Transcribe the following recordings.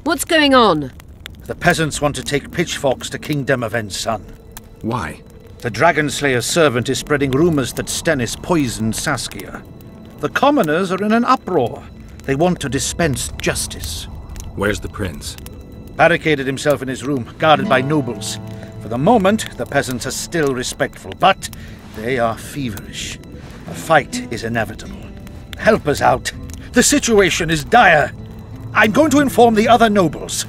What's going on? The peasants want to take pitchforks to King Demavend's son. Why? The Dragon Slayer's servant is spreading rumors that Stennis poisoned Saskia. The commoners are in an uproar. They want to dispense justice. Where's the prince? Barricaded himself in his room, guarded by nobles. For the moment, the peasants are still respectful, but they are feverish. A fight is inevitable. Help us out. The situation is dire. I'm going to inform the other nobles.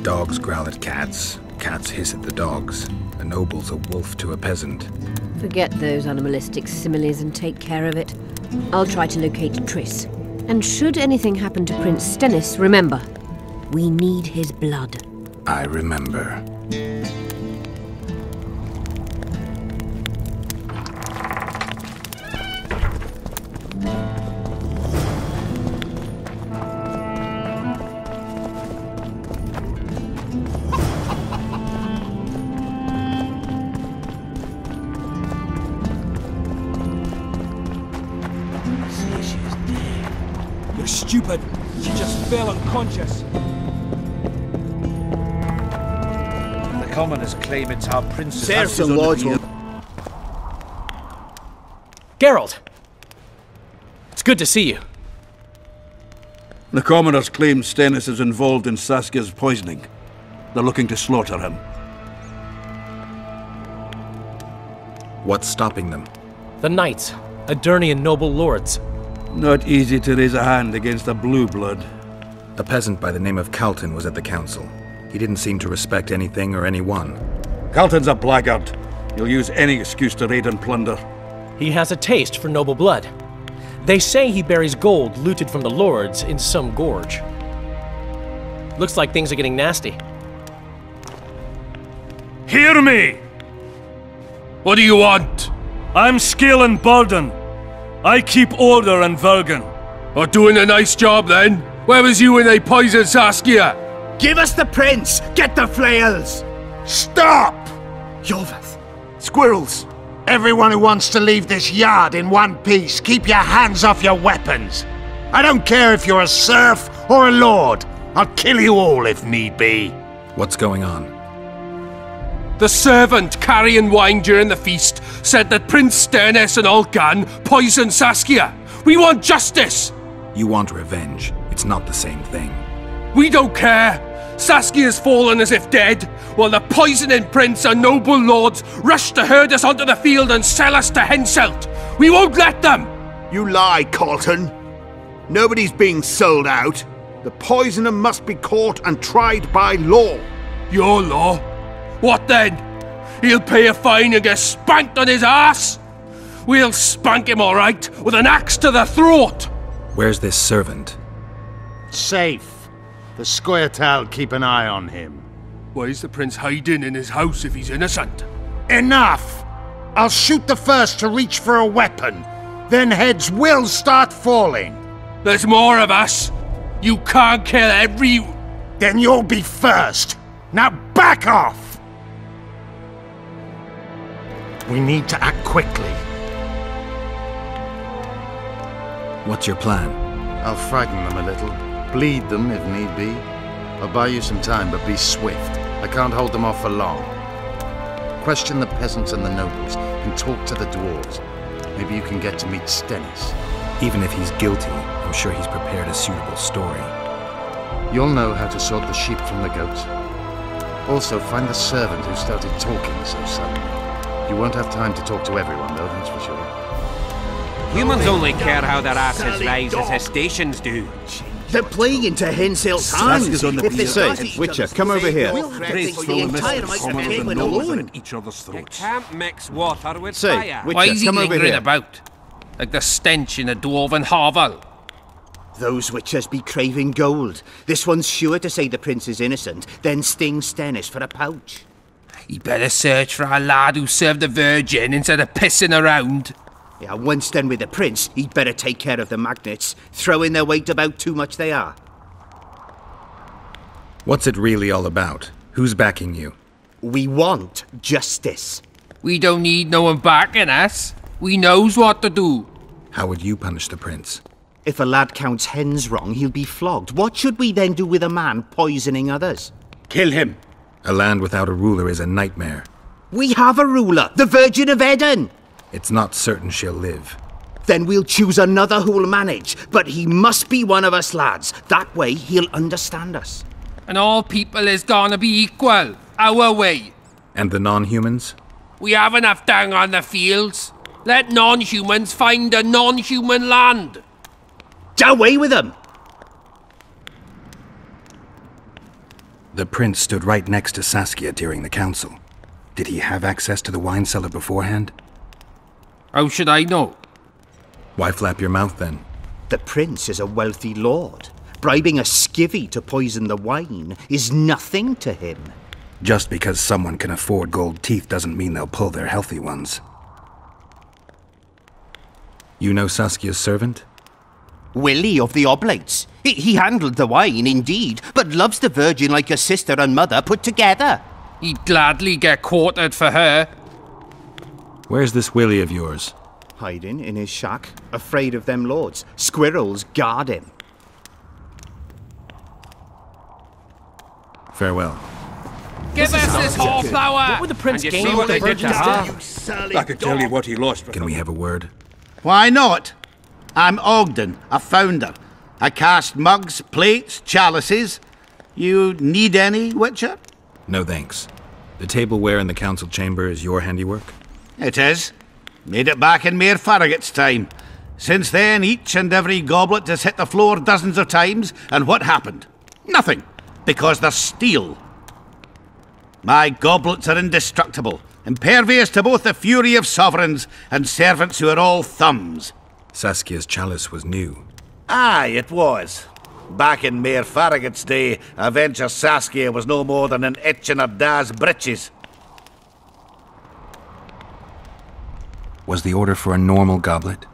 Dogs growl at cats. Cats hiss at the dogs. A noble's a wolf to a peasant. Forget those animalistic similes and take care of it. I'll try to locate Triss. And should anything happen to Prince Stennis, remember, we need his blood. I remember. You're stupid. She just fell unconscious. The commoners claim it's our prince's... Serfs and lords will... Geralt! It's good to see you. The commoners claim Stennis is involved in Saskia's poisoning. They're looking to slaughter him. What's stopping them? The knights, Adernian noble lords. Not easy to raise a hand against a blue blood. A peasant by the name of Calton was at the council. He didn't seem to respect anything or anyone. Calton's a blackguard. He'll use any excuse to raid and plunder. He has a taste for noble blood. They say he buries gold looted from the lords in some gorge. Looks like things are getting nasty. Hear me! What do you want? I'm Scalan Burden. I keep order in Vergen. Or doing a nice job then? Where was you when they poisoned Saskia? Give us the prince! Get the flails! Stop! Iorveth! Squirrels! Everyone who wants to leave this yard in one piece, keep your hands off your weapons. I don't care if you're a serf or a lord. I'll kill you all if need be. What's going on? The servant carrying wine during the feast said that Prince Stennis and Alcan poisoned Saskia. We want justice! You want revenge. It's not the same thing. We don't care. Saskia's fallen as if dead, while the poisoning prince and noble lords rush to herd us onto the field and sell us to Henselt. We won't let them! You lie, Calton. Nobody's being sold out. The poisoner must be caught and tried by law. Your law? What then? He'll pay a fine and get spanked on his ass? We'll spank him all right, with an axe to the throat! Where's this servant? Safe. The Scoia'tael keep an eye on him. Why is the prince hiding in his house if he's innocent? Enough! I'll shoot the first to reach for a weapon. Then heads will start falling. There's more of us. You can't kill every... Then you'll be first. Now back off! We need to act quickly. What's your plan? I'll frighten them a little. Bleed them if need be. I'll buy you some time, but be swift. I can't hold them off for long. Question the peasants and the nobles, and talk to the dwarves. Maybe you can get to meet Stennis. Even if he's guilty, I'm sure he's prepared a suitable story. You'll know how to sort the sheep from the goats. Also, find the servant who started talking so suddenly. You won't have time to talk to everyone, though, that's for sure. Humans only care how their asses rise as stations do. They're playing into Henselt's hands. If they say, Witcher, come over here. We'll threaten the entire Iceman alone. Each other's You throats. can't mix water with Say, fire. Witcher, Why is he come over lingering here. about? Like the stench in a dwarven hovel. Those witches be craving gold. This one's sure to say the prince is innocent, then sting Stennis for a pouch. He better search for a lad who served the Vergen instead of pissing around. Yeah, once done with the prince, he'd better take care of the magnets. Throwing their weight about too much they are. What's it really all about? Who's backing you? We want justice. We don't need no one backing us. We knows what to do. How would you punish the prince? If a lad counts hens wrong, he'll be flogged. What should we then do with a man poisoning others? Kill him. A land without a ruler is a nightmare. We have a ruler, the Vergen of Eden. It's not certain she'll live. Then we'll choose another who'll manage, but he must be one of us lads. That way he'll understand us. And all people is gonna be equal, our way. And the non-humans? We have enough dung on the fields. Let non-humans find a non-human land. Away with them! The prince stood right next to Saskia during the council. Did he have access to the wine cellar beforehand? How should I know? Why flap your mouth then? The prince is a wealthy lord. Bribing a skivvy to poison the wine is nothing to him. Just because someone can afford gold teeth doesn't mean they'll pull their healthy ones. You know Saskia's servant? Willie of the Oblates. He handled the wine, indeed, but loves the Virgin like a sister and mother put together. He'd gladly get quartered for her. Where's this Willie of yours? Hiding in his shack, afraid of them lords. Squirrels guard him. Farewell. Give us this whoreflower! What would the prince And you gain see with what the they did Virgin to her? stuff? I could tell you what he lost. Can we have a word? Why not? I'm Ogden, a founder. I cast mugs, plates, chalices. You need any, Witcher? No thanks. The tableware in the council chamber is your handiwork? It is. Made it back in Mayor Farragut's time. Since then, each and every goblet has hit the floor dozens of times, and what happened? Nothing, because they're steel. My goblets are indestructible, impervious to both the fury of sovereigns and servants who are all thumbs. Saskia's chalice was new. Aye, it was. Back in Mayor Farragut's day, a venture Saskia was no more than an itch in her da's breeches. Was the order for a normal goblet?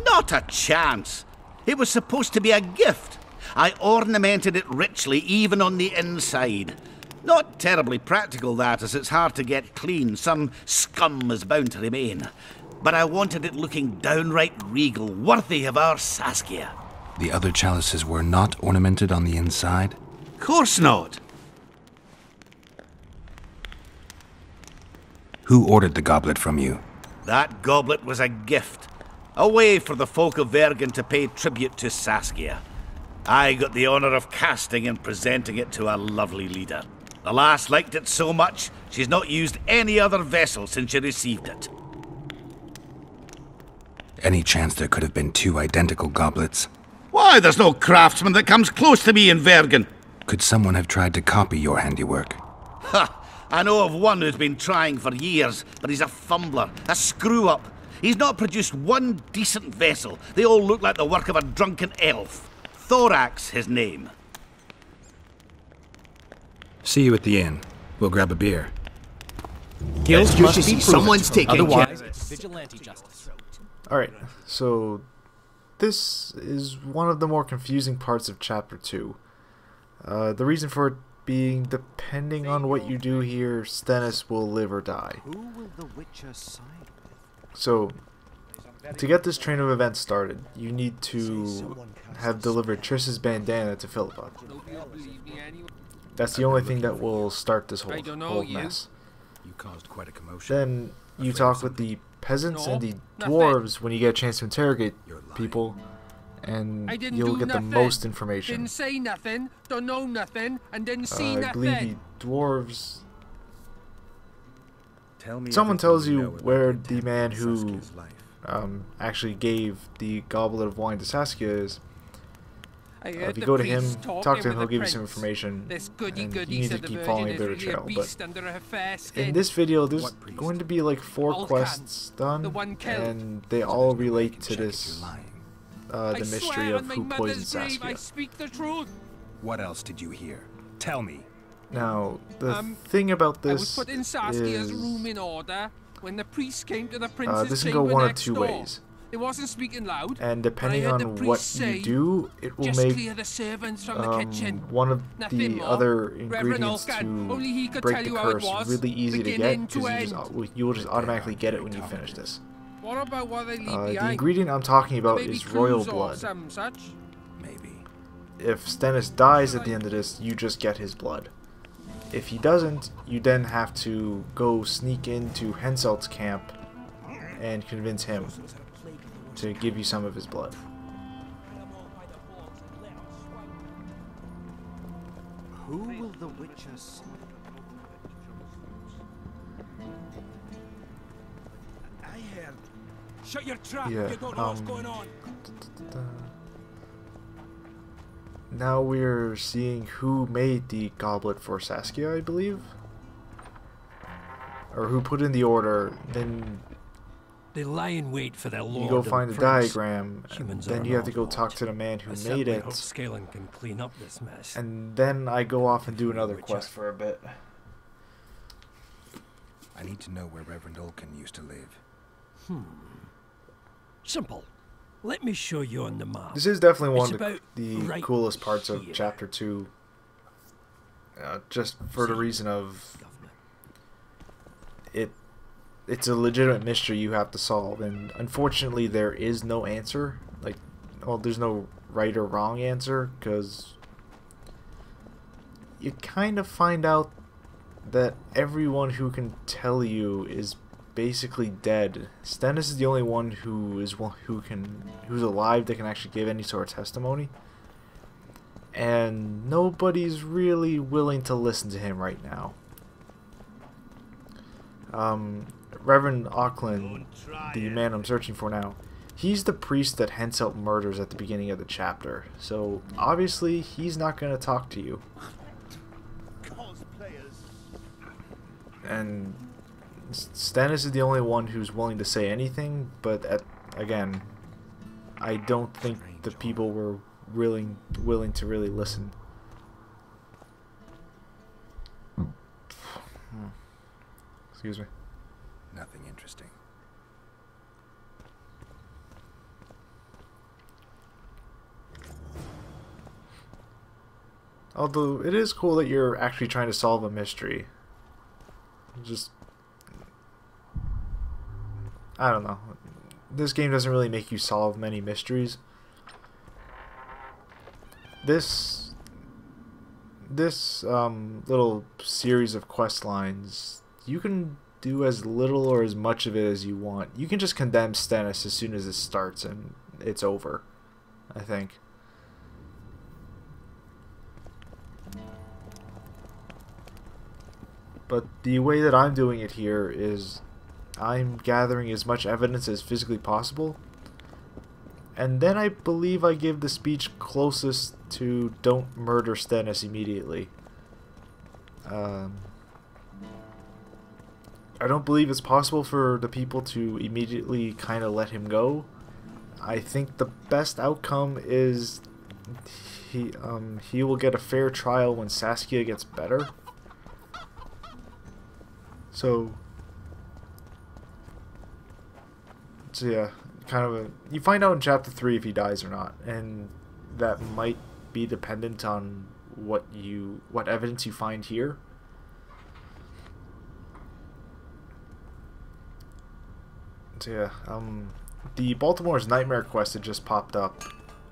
Not a chance. It was supposed to be a gift. I ornamented it richly, even on the inside. Not terribly practical, that, as it's hard to get clean. Some scum is bound to remain. But I wanted it looking downright regal, worthy of our Saskia. The other chalices were not ornamented on the inside? Course not. Who ordered the goblet from you? That goblet was a gift. A way for the folk of Vergen to pay tribute to Saskia. I got the honour of casting and presenting it to our lovely leader. The lass liked it so much, she's not used any other vessel since she received it. Any chance there could have been two identical goblets? Why, there's no craftsman that comes close to me in Vergen. Could someone have tried to copy your handiwork? Ha! I know of one who's been trying for years, but he's a fumbler, a screw-up. He's not produced one decent vessel. They all look like the work of a drunken elf. Thorax, his name. See you at the inn. We'll grab a beer. Guilt must be proven. Someone's taking Otherwise, care. it's vigilante justice. Alright, so this is one of the more confusing parts of Chapter 2. The reason for it being, depending on what you do here, Stennis will live or die. Who will the Witcher side with? So, to get this train of events started, you need to have delivered Triss's bandana to Philippa. That's the only thing that will start this whole mess. You caused quite a commotion. Then you talk with the peasants and the dwarves when you get a chance to interrogate people, and you'll get the most information. Didn't say nothing, don't know nothing, and didn't see I nothing. believe the dwarves... Someone tells you where the man who actually gave the goblet of wine to Saskia is. If you go to him, talk to him, he'll give you some information, and you need to keep following a bit of trail. But in this video, there's going to be like 4 quests done, and they all relate to this, the mystery of who poisoned Saskia. What else did you hear? Tell me. Now, the thing about this I was put in Saskia's room in order when the priest came to the prince's this can go one of two door. ways. He wasn't speaking loud. And depending on what you do, it will make one of the other ingredients to break the curse really easy to get, because you will just automatically get it when you finish this. What about what they leave The ingredient I'm talking about is royal blood. Maybe. If Stennis dies at the end of this, you just get his blood. If he doesn't, you then have to go sneak into Henselt's camp and convince him to give you some of his blood. Who will the witches? I heard. Shut your trap. Yeah, You don't know what's going on. Now we're seeing who made the goblet for Saskia, I believe, or who put in the order. Then they lie in wait for their lord. You go find the diagram, and then you have to go lord. talk to the man who made it. Hope Scaling can clean up this mess. And then I go off and do another quest for a bit. I need to know where Reverend Olkin used to live. Simple. Let me show you on the map. This is definitely one of the coolest parts of Chapter 2. Just for the reason of it's a legitimate mystery you have to solve, and unfortunately there is no answer. Well, there's no right or wrong answer, because you kind of find out that everyone who can tell you is basically dead. Stennis is the only one who's alive that can actually give any sort of testimony, and nobody's really willing to listen to him right now. Reverend Auckland, the man I'm searching for now, he's the priest that Henselt murders at the beginning of the chapter, so obviously he's not going to talk to you. And Stennis is the only one who's willing to say anything, but again, I don't think the people were willing to really listen. Excuse me. Nothing interesting. Although it is cool that you're actually trying to solve a mystery. Just, I don't know. This game doesn't really make you solve many mysteries. This little series of quest lines, you can do as little or as much of it as you want. You can just condemn Stennis as soon as it starts and it's over, I think. But the way that I'm doing it here is I'm gathering as much evidence as physically possible, and then I believe I give the speech closest to "Don't murder Stennis immediately." I don't believe it's possible for the people to immediately kind of let him go. I think the best outcome is he will get a fair trial when Saskia gets better. So yeah, kind of you find out in chapter 3 if he dies or not, and that might be dependent on what evidence you find here. So yeah, the Baltimore's Nightmare quest that just popped up,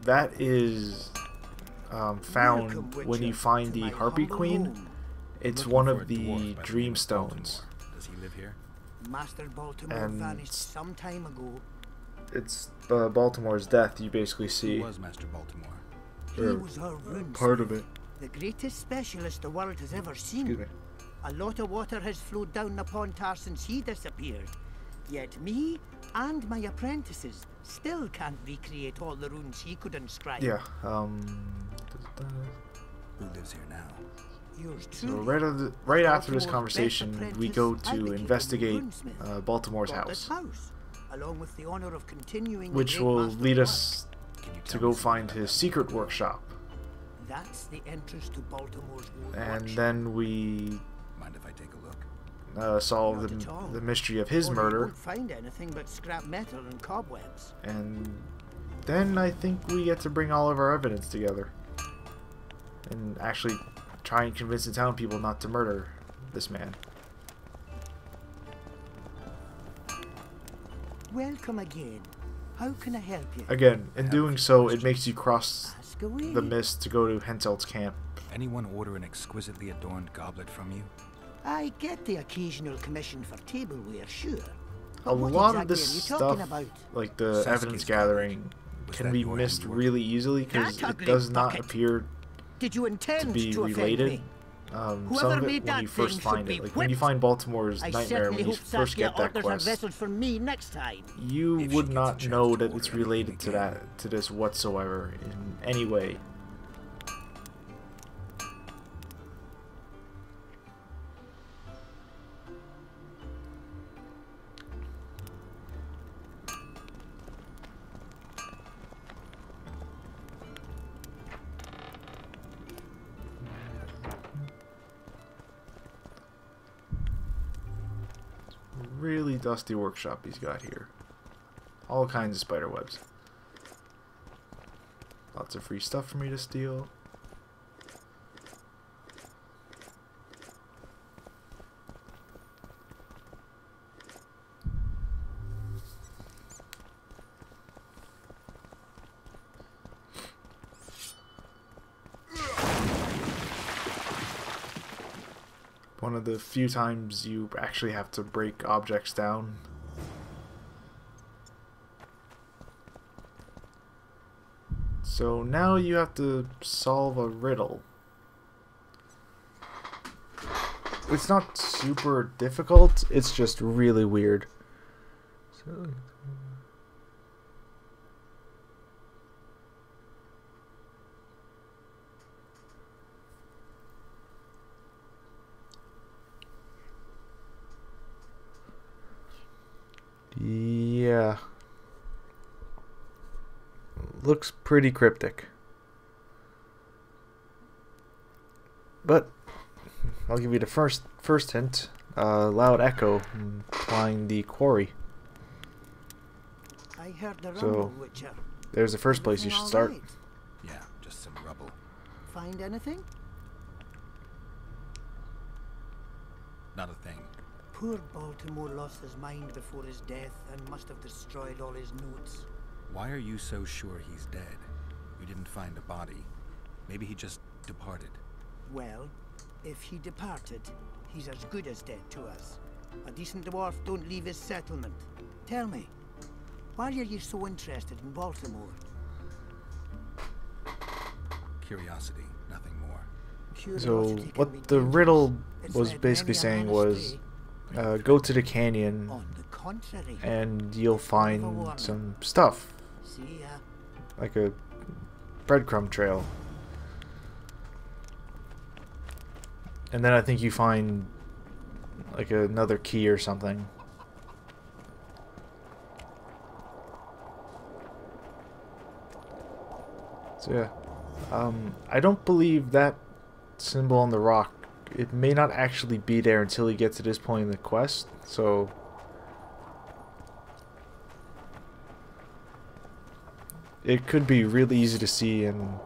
that is found when you find the Harpy Queen. It's one of the Dream Stones. Does he live here? Master Baltimore vanished some time ago. It's Baltimore's death you basically see. Who was Master Baltimore? He was her runesmith, part of it. The greatest specialist the world has ever seen. Excuse me. A lot of water has flowed down upon Tar since he disappeared. Yet me and my apprentices still can't recreate all the runes he could inscribe. Yeah, Who lives here now? So right after this conversation, we go to investigate Baltimore's house, along with the honor of continuing which will lead us to go find his secret workshop. That's the entrance to Baltimore's and then we mind if I take a look? solve the mystery of his murder. Won't find anything but scrap metal and cobwebs. And then I think we get to bring all of our evidence together and actually try and convince the town people not to murder this man. Welcome again. How can I help you? Again, in doing so, it makes you cross the mist to go to Henselt's camp. Anyone order an exquisitely adorned goblet from you? I get the occasional commission for tableware, sure. A lot of this stuff, like the evidence gathering, can be missed really easily because it does not appear to be related. Some of it when you first find it, like when you find Baltimore's nightmare, when you first get that quest, you would not know that it's related to this whatsoever in any way. Really dusty workshop he's got here. All kinds of spider webs. Lots of free stuff for me to steal. One of the few times you actually have to break objects down. So now you have to solve a riddle. It's not super difficult, it's just really weird. So yeah. Looks pretty cryptic. But I'll give you the first hint. Loud echo implying the quarry. I heard the so rumble, Witcher. There's the first place you should start. Right? Yeah, just some rubble. Find anything? Not a thing. Poor Baltimore lost his mind before his death and must have destroyed all his notes. Why are you so sure he's dead? You didn't find a body. Maybe he just departed. Well, if he departed, he's as good as dead to us. A decent dwarf don't leave his settlement. Tell me, why are you so interested in Baltimore? Curiosity, nothing more. So what the riddle was basically saying was, go to the canyon and you'll find some stuff. Like a breadcrumb trail. And then I think you find like another key or something. So yeah. I don't believe that symbol on the rock, it may not actually be there until you get to this point in the quest, so it could be really easy to see, and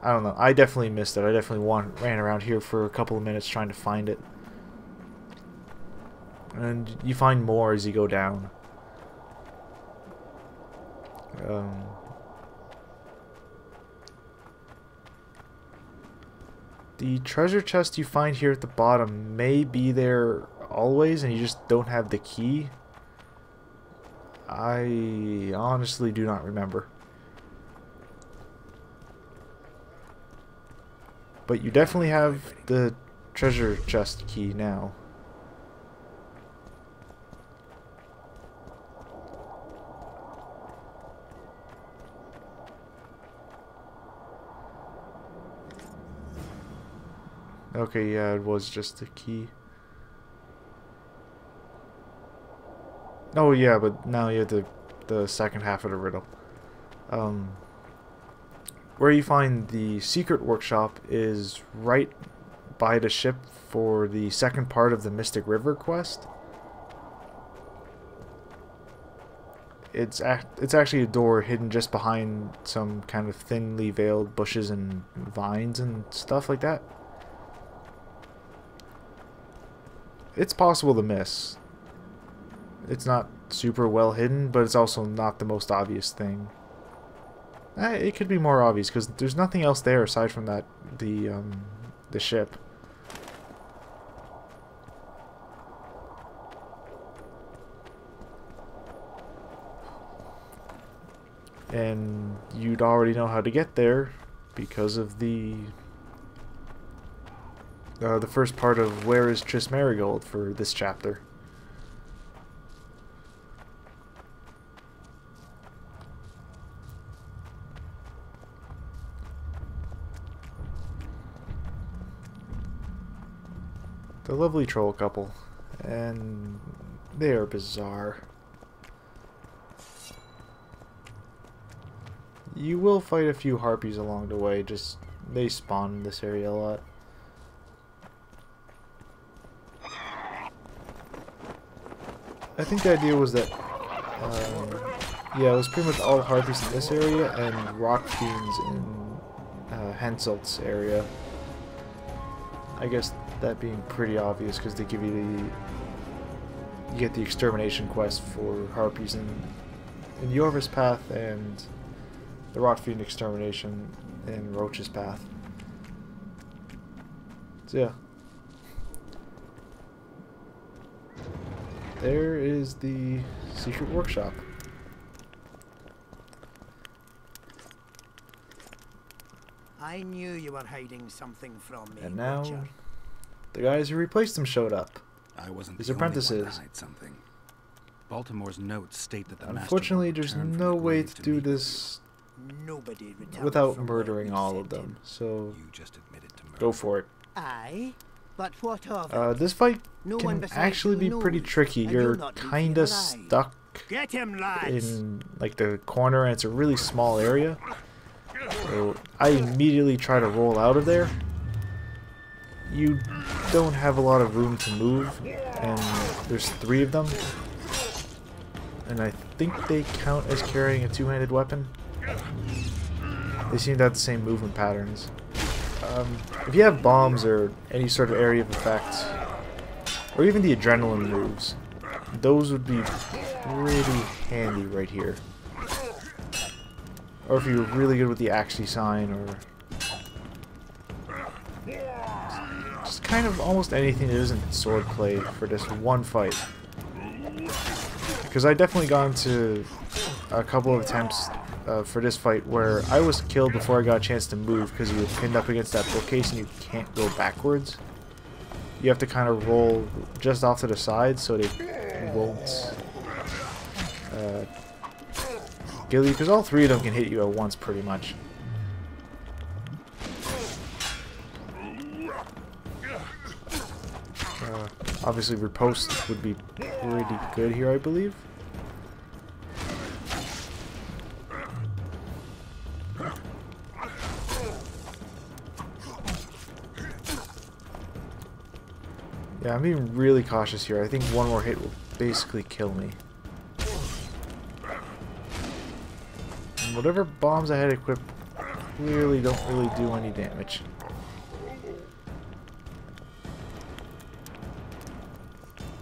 I don't know, I definitely missed it. I definitely ran around here for a couple of minutes trying to find it. And you find more as you go down. The treasure chest you find here at the bottom may be there always and you just don't have the key. I honestly do not remember. But you definitely have the treasure chest key now. Okay, yeah, it was just the key. Oh yeah, but now you have the second half of the riddle. Where you find the secret workshop is right by the ship for the second part of the Mystic River quest. It's actually a door hidden just behind some kind of thinly veiled bushes and vines and stuff like that. It's possible to miss. It's not super well hidden, but it's also not the most obvious thing. It could be more obvious because there's nothing else there aside from that the ship. And you'd already know how to get there because of the first part of Where is Triss Merigold for this chapter. The lovely troll couple, and they are bizarre. You will fight a few harpies along the way, just they spawn in this area a lot. I think the idea was that, yeah, it was pretty much all harpies in this area and rock fiends in Henselt's area. I guess that being pretty obvious because they give you you get the extermination quest for harpies in Iorveth's path and the rock fiend extermination in Roach's path. So yeah. There is the secret workshop. I knew you were hiding something from me. And now, the guys who replaced him showed up. I wasn't His the only one to apprentices. hide something. Baltimore's notes state that the Unfortunately, master there's will return no from the way grave to to do meet this Nobody returned without from murdering where all you of sent them. So You just admitted to murder. go for it. Aye, but what of it? This fight No one can besides actually you be pretty knows, tricky. and You're you'll not leave kind here of alive. stuck Get him, lads! in like the corner, and it's a really small area. So I immediately try to roll out of there. You don't have a lot of room to move, and there's 3 of them. And I think they count as carrying a two-handed weapon. They seem to have the same movement patterns. If you have bombs or any sort of area of effect, or even the adrenaline moves, those would be pretty handy right here. Or if you're really good with the Axie sign, or just kind of almost anything that isn't swordplay for this one fight. Because I definitely got into a couple of attempts for this fight where I was killed before I got a chance to move because you were pinned up against that bookcase and you can't go backwards. You have to kind of roll just off to the side so they won't kill you, because all 3 of them can hit you at once pretty much. Obviously riposte would be pretty good here, I believe. Yeah, I'm being really cautious here. I think one more hit will basically kill me. And whatever bombs I had equipped clearly don't really do any damage.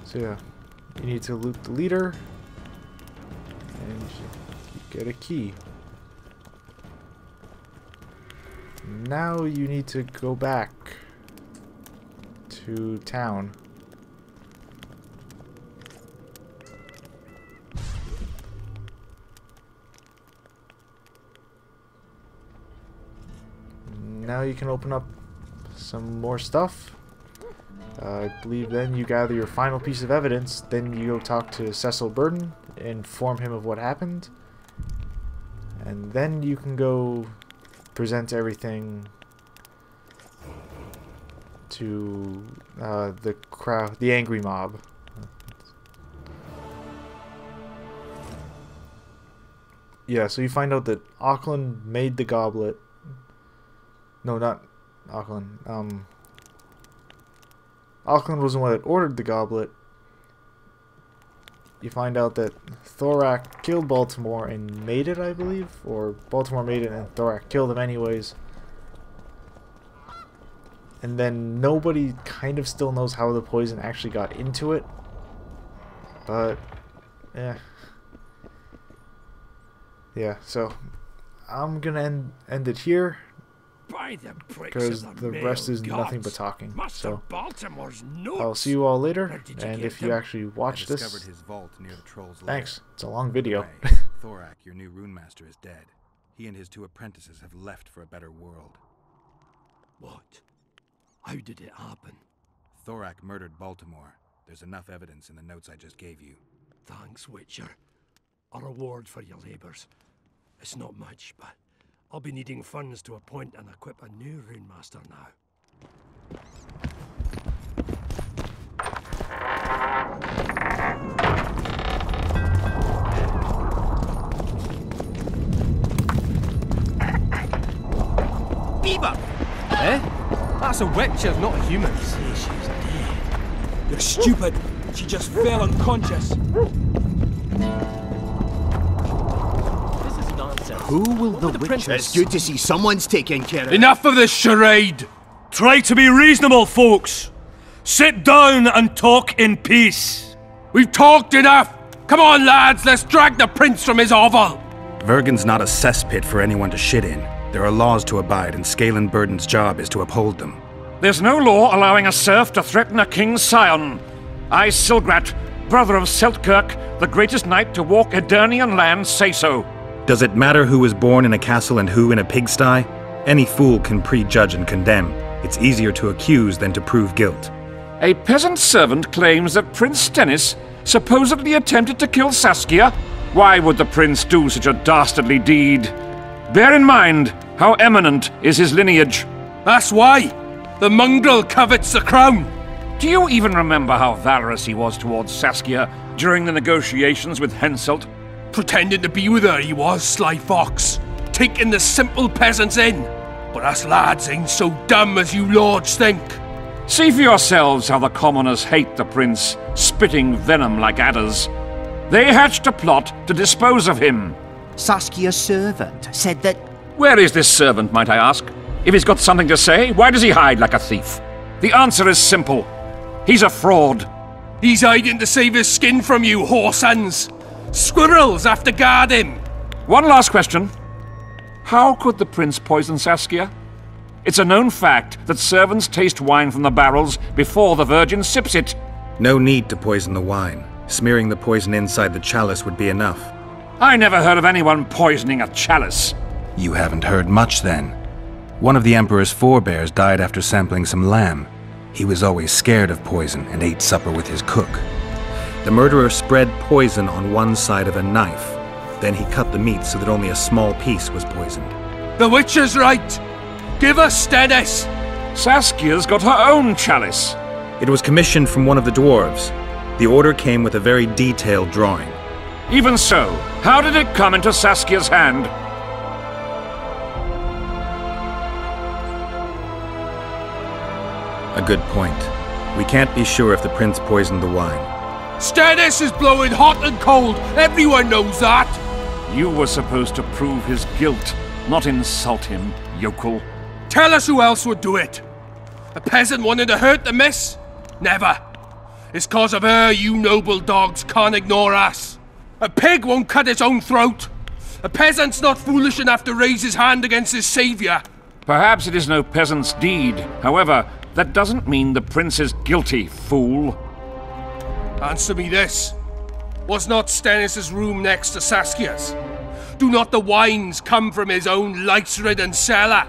So yeah, you need to loot the leader, and you get a key. Now you need to go back to town. Now you can open up some more stuff. I believe then you gather your final piece of evidence, then you go talk to Cecil Burden, inform him of what happened, and then you can go present everything to the crowd, the angry mob. Yeah, so you find out that Auckland made the goblet. No, not Auckland. Auckland was the one that ordered the goblet. You find out that Thorak killed Baltimore and made it, I believe, or Baltimore made it and Thorak killed him anyways. And then nobody kind of still knows how the poison actually got into it. But, yeah. Yeah, so I'm gonna end it here. Because the rest is nothing but talking. So I'll see you all later, and if you actually watch this, thanks. It's a long video. Thorak, your new rune master, is dead. He and his 2 apprentices have left for a better world. What? How did it happen? Thorak murdered Baltimore. There's enough evidence in the notes I just gave you. Thanks, Witcher. A reward for your labors. It's not much, but I'll be needing funds to appoint and equip a new rune master now. Beaver! Eh? That's a witcher, not a human. Say she's dead. You're stupid. She just fell unconscious. This is nonsense. Who will the witcher? It's good to see someone's taking care of. Enough of this charade! Try to be reasonable, folks. Sit down and talk in peace. We've talked enough. Come on, lads, let's drag the prince from his hovel. Vergen's not a cesspit for anyone to shit in. There are laws to abide, and Scalan Burden's job is to uphold them. There's no law allowing a serf to threaten a king's scion. I, Silgrat, brother of Seltkirk, the greatest knight to walk Edirnian land, say so. Does it matter who was born in a castle and who in a pigsty? Any fool can prejudge and condemn. It's easier to accuse than to prove guilt. A peasant servant claims that Prince Stennis supposedly attempted to kill Saskia. Why would the prince do such a dastardly deed? Bear in mind how eminent is his lineage. That's why. The mongrel covets the crown. Do you even remember how valorous he was towards Saskia during the negotiations with Henselt? Pretending to be with her he was, sly fox. Taking the simple peasants in. But us lads ain't so dumb as you lords think. See for yourselves how the commoners hate the prince, spitting venom like adders. They hatched a plot to dispose of him. Saskia's servant said that... Where is this servant, might I ask? If he's got something to say, why does he hide like a thief? The answer is simple. He's a fraud. He's hiding to save his skin from you, whoresons. Squirrels have to guard him. One last question. How could the prince poison Saskia? It's a known fact that servants taste wine from the barrels before the Vergen sips it. No need to poison the wine. Smearing the poison inside the chalice would be enough. I never heard of anyone poisoning a chalice. You haven't heard much, then. One of the Emperor's forebears died after sampling some lamb. He was always scared of poison and ate supper with his cook. The murderer spread poison on one side of a knife. Then he cut the meat so that only a small piece was poisoned. The witcher's right. Give us Stennis. Saskia's got her own chalice. It was commissioned from one of the dwarves. The order came with a very detailed drawing. Even so, how did it come into Saskia's hand? A good point. We can't be sure if the prince poisoned the wine. Stennis is blowing hot and cold. Everyone knows that. You were supposed to prove his guilt, not insult him, yokel. Tell us who else would do it. A peasant wanting to hurt the miss? Never. It's cause of her you noble dogs can't ignore us. A pig won't cut its own throat. A peasant's not foolish enough to raise his hand against his savior. Perhaps it is no peasant's deed. However, that doesn't mean the prince is guilty, fool. Answer me this. Was not Stennis' room next to Saskia's? Do not the wines come from his own lice-ridden cellar?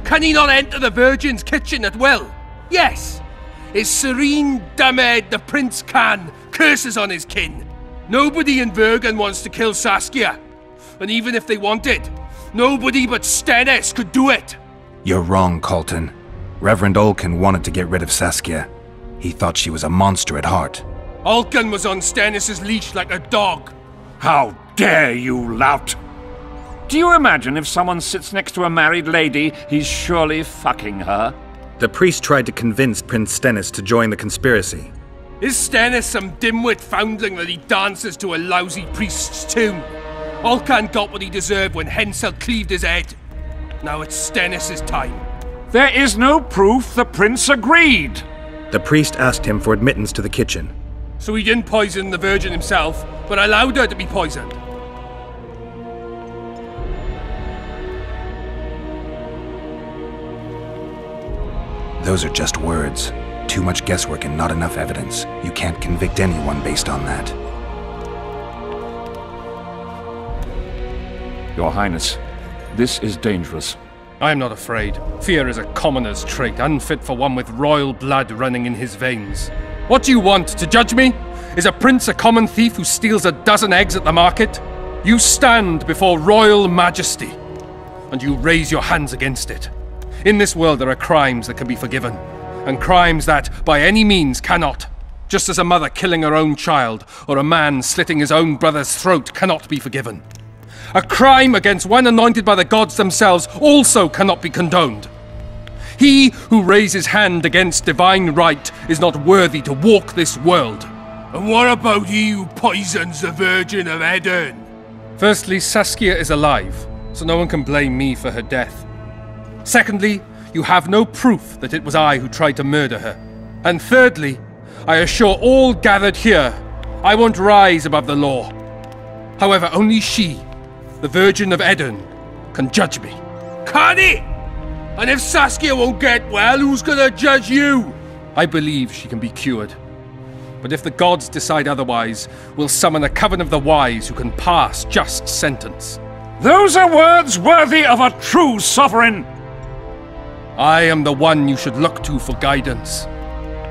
Can he not enter the Vergen's kitchen at will? Yes. His serene dumbhead the prince can, curses on his kin. Nobody in Vergen wants to kill Saskia. And even if they wanted, nobody but Stennis could do it. You're wrong, Colton. Reverend Olkin wanted to get rid of Saskia. He thought she was a monster at heart. Olkin was on Stennis' leash like a dog. How dare you, lout! Do you imagine if someone sits next to a married lady, he's surely fucking her? The priest tried to convince Prince Stennis to join the conspiracy. Is Stennis some dimwit foundling that he dances to a lousy priest's tune? Olcan got what he deserved when Hensel cleaved his head. Now it's Stennis's time. There is no proof the prince agreed. The priest asked him for admittance to the kitchen. So he didn't poison the Vergen himself, but allowed her to be poisoned. Those are just words. Too much guesswork and not enough evidence. You can't convict anyone based on that. Your Highness, this is dangerous. I am not afraid. Fear is a commoner's trait, unfit for one with royal blood running in his veins. What do you want, to judge me? Is a prince a common thief who steals a dozen eggs at the market? You stand before royal majesty, and you raise your hands against it. In this world there are crimes that can be forgiven, and crimes that, by any means, cannot. Just as a mother killing her own child, or a man slitting his own brother's throat cannot be forgiven. A crime against one anointed by the gods themselves also cannot be condoned. He who raises hand against divine right is not worthy to walk this world. And what about he who poisons the Virgin of Edern? Firstly, Saskia is alive, so no one can blame me for her death. Secondly, you have no proof that it was I who tried to murder her. And thirdly, I assure all gathered here, I won't rise above the law. However, only she, the Virgin of Edern, can judge me. Can he? And if Saskia won't get well, who's gonna judge you? I believe she can be cured. But if the gods decide otherwise, we'll summon a coven of the wise who can pass just sentence. Those are words worthy of a true sovereign. I am the one you should look to for guidance.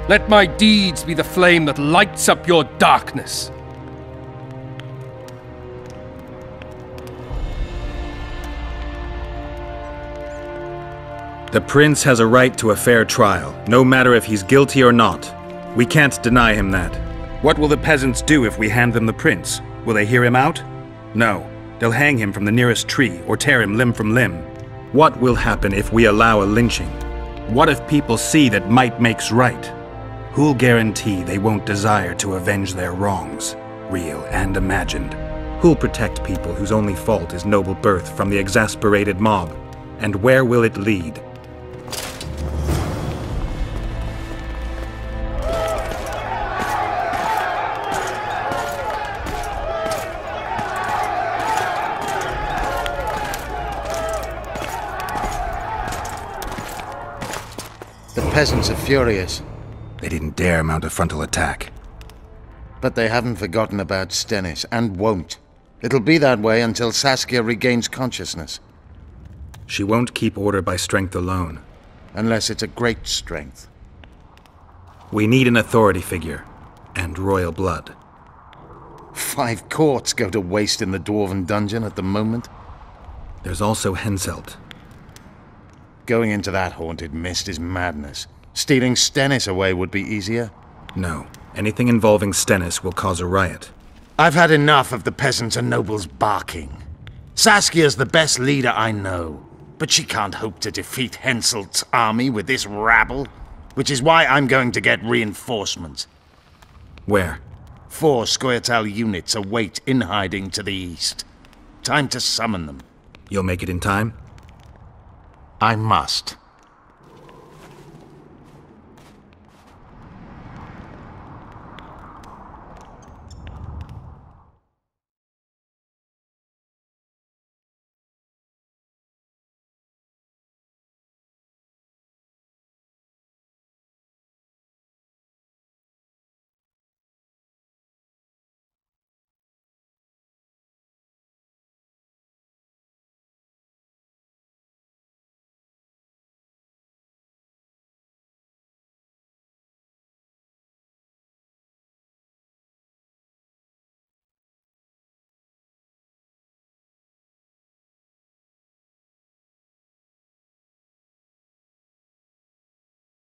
Let my deeds be the flame that lights up your darkness. The prince has a right to a fair trial, no matter if he's guilty or not. We can't deny him that. What will the peasants do if we hand them the prince? Will they hear him out? No. They'll hang him from the nearest tree or tear him limb from limb. What will happen if we allow a lynching? What if people see that might makes right? Who'll guarantee they won't desire to avenge their wrongs, real and imagined? Who'll protect people whose only fault is noble birth from the exasperated mob? And where will it lead? The peasants are furious. They didn't dare mount a frontal attack. But they haven't forgotten about Stennis, and won't. It'll be that way until Saskia regains consciousness. She won't keep order by strength alone. Unless it's a great strength. We need an authority figure, and royal blood. 5 courts go to waste in the Dwarven dungeon at the moment. There's also Henselt. Going into that haunted mist is madness. Stealing Stennis away would be easier. No. Anything involving Stennis will cause a riot. I've had enough of the peasants and nobles barking. Saskia's the best leader I know, but she can't hope to defeat Henselt's army with this rabble, which is why I'm going to get reinforcements. Where? 4 Scoia'tael units await in hiding to the east. Time to summon them. You'll make it in time? I must.